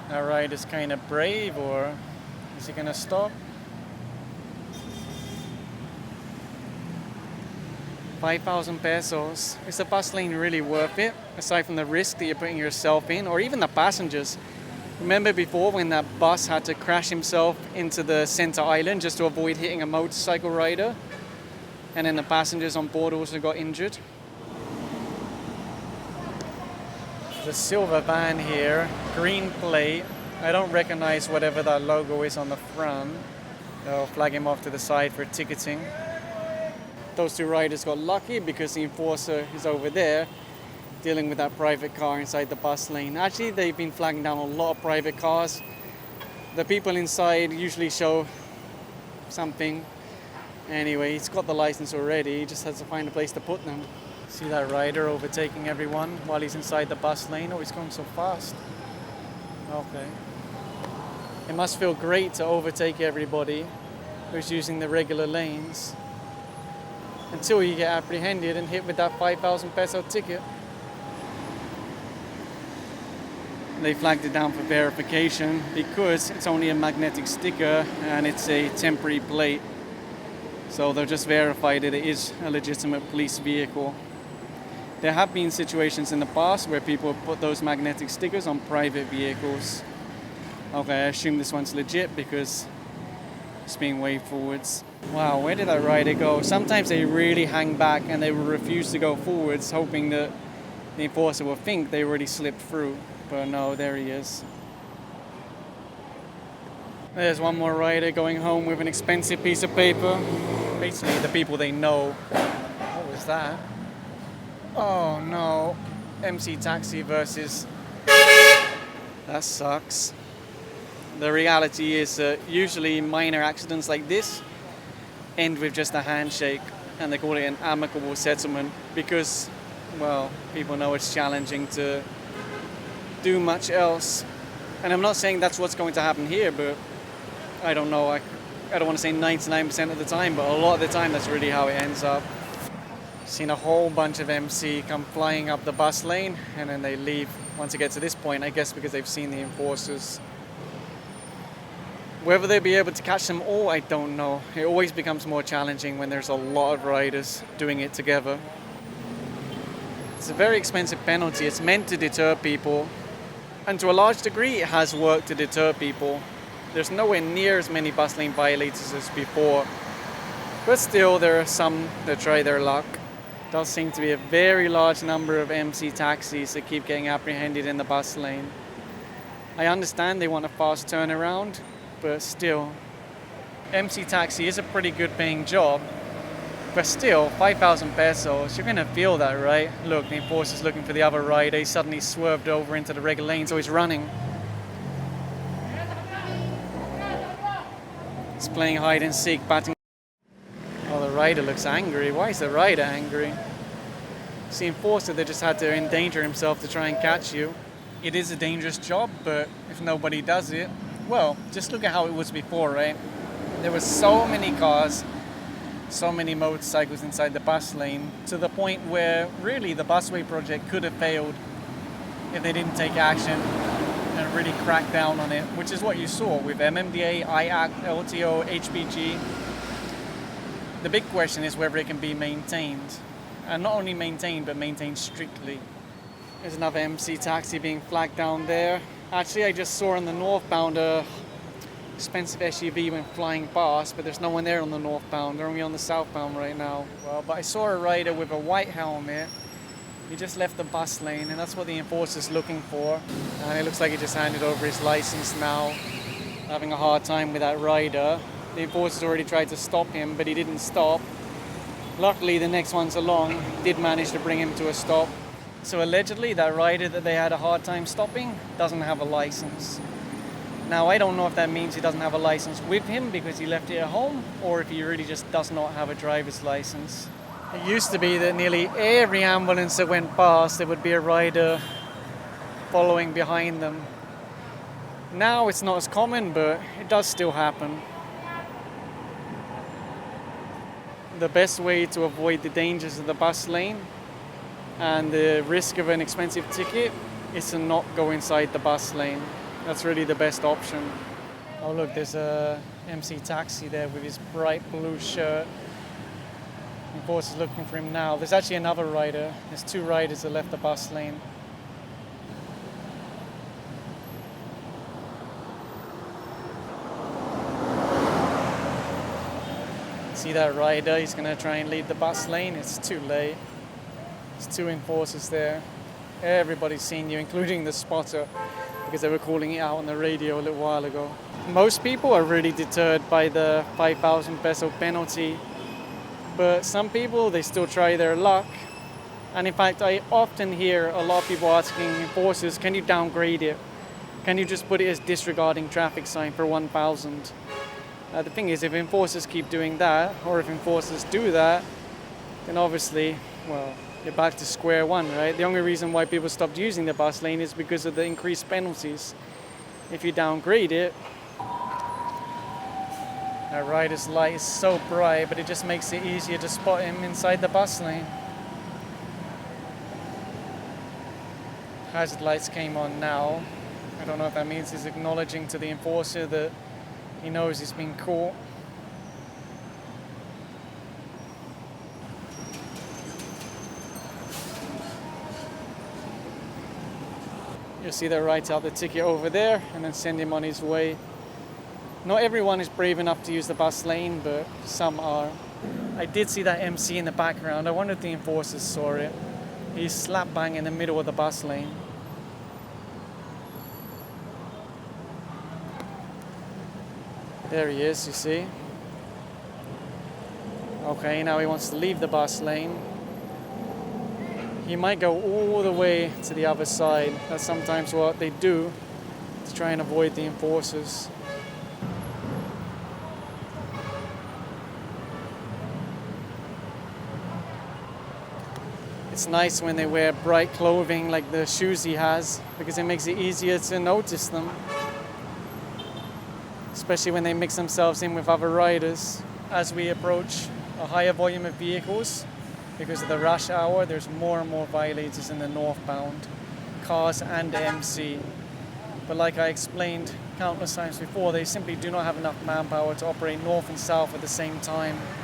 That rider's kind of brave, or is he going to stop? 5,000 pesos. Is the bus lane really worth it? Aside from the risk that you're putting yourself in, or even the passengers. Remember before when that bus had to crash himself into the center island just to avoid hitting a motorcycle rider? And then the passengers on board also got injured. The silver van here, green plate. I don't recognize whatever that logo is on the front. They'll flag him off to the side for ticketing. Those two riders got lucky because the enforcer is over there dealing with that private car inside the bus lane. Actually, they've been flagging down a lot of private cars. The people inside usually show something. Anyway, he's got the license already, he just has to find a place to put them. See that rider overtaking everyone while he's inside the bus lane? Oh, he's going so fast. Okay. It must feel great to overtake everybody who's using the regular lanes until you get apprehended and hit with that 5,000 peso ticket. They flagged it down for verification because it's only a magnetic sticker and it's a temporary plate. So they'll just verify that it is a legitimate police vehicle. There have been situations in the past where people have put those magnetic stickers on private vehicles. Okay, I assume this one's legit because it's being waved forwards. Wow, where did that rider go? Sometimes they really hang back and they will refuse to go forwards, hoping that the enforcer will think they already slipped through. But no, there he is. There's one more rider going home with an expensive piece of paper. Basically, the people they know. What was that? Oh no. MC Taxi versus... That sucks. The reality is that usually minor accidents like this end with just a handshake, and they call it an amicable settlement because, well, people know it's challenging to do much else. And I'm not saying that's what's going to happen here, but I don't know. I don't want to say 99% of the time, but a lot of the time that's really how it ends up. Seen a whole bunch of MC come flying up the bus lane and then they leave once it gets to this point, I guess because they've seen the enforcers. Whether they'll be able to catch them all, I don't know. It always becomes more challenging when there's a lot of riders doing it together. It's a very expensive penalty. It's meant to deter people, and to a large degree it has worked to deter people. There's nowhere near as many bus lane violators as before, but still there are some that try their luck. Does seem to be a very large number of MC taxis that keep getting apprehended in the bus lane. I understand they want a fast turnaround, but still, MC taxi is a pretty good paying job, but still, 5,000 pesos, you're gonna feel that, right? Look, the enforcer's looking for the other rider, he suddenly swerved over into the regular lane, so he's running. He's playing hide and seek, batting. Oh, the rider looks angry. Why is the rider angry? It's the enforcer that just had to endanger himself to try and catch you. It is a dangerous job, but if nobody does it, well, just look at how it was before, right? There were so many cars, so many motorcycles inside the bus lane, to the point where really the busway project could have failed if they didn't take action and really crack down on it, which is what you saw with MMDA, IACT, LTO, HPG. The big question is whether it can be maintained. And not only maintained, but maintained strictly. There's another MC taxi being flagged down there. Actually, I just saw on the northbound a expensive SUV went flying past, but there's no one there on the northbound. They're only on the southbound right now. Well, but I saw a rider with a white helmet. He just left the bus lane, and that's what the enforcer's looking for. And it looks like he just handed over his license now. Having a hard time with that rider. The enforcer's already tried to stop him, but he didn't stop. Luckily, the next one's along did manage to bring him to a stop. So allegedly, that rider that they had a hard time stopping doesn't have a license. Now, I don't know if that means he doesn't have a license with him because he left it at home, or if he really just does not have a driver's license. It used to be that nearly every ambulance that went past, there would be a rider following behind them. Now it's not as common, but it does still happen. The best way to avoid the dangers of the bus lane and the risk of an expensive ticket is to not go inside the bus lane. That's really the best option. Oh look, there's a MC taxi there with his bright blue shirt. Enforcer's looking for him now. There's actually another rider. There's 2 riders that left the bus lane. See that rider? He's gonna try and leave the bus lane. It's too late. There's 2 enforcers there. Everybody's seen you, including the spotter, because they were calling it out on the radio a little while ago. Most people are really deterred by the 5,000 peso penalty, but some people, they still try their luck. And in fact, I often hear a lot of people asking enforcers, can you downgrade it? Can you just put it as disregarding traffic sign for 1,000? The thing is, if enforcers keep doing that, or if enforcers do that, then obviously, well, you're back to square one, right? The only reason why people stopped using the bus lane is because of the increased penalties. If you downgrade it, that rider's light is so bright, but it just makes it easier to spot him inside the bus lane. Hazard lights came on now. I don't know if that means he's acknowledging to the enforcer that he knows he's been caught. You'll see they write out the ticket over there and then send him on his way. Not everyone is brave enough to use the bus lane, but some are. I did see that MC in the background. I wonder if the enforcers saw it. He's slap bang in the middle of the bus lane. There he is, you see. Okay, now he wants to leave the bus lane. He might go all the way to the other side. That's sometimes what they do to try and avoid the enforcers. It's nice when they wear bright clothing like the shoes he has, because it makes it easier to notice them. Especially when they mix themselves in with other riders. As we approach a higher volume of vehicles, because of the rush hour, there's more and more violators in the northbound, cars and MC. But like I explained countless times before, they simply do not have enough manpower to operate north and south at the same time.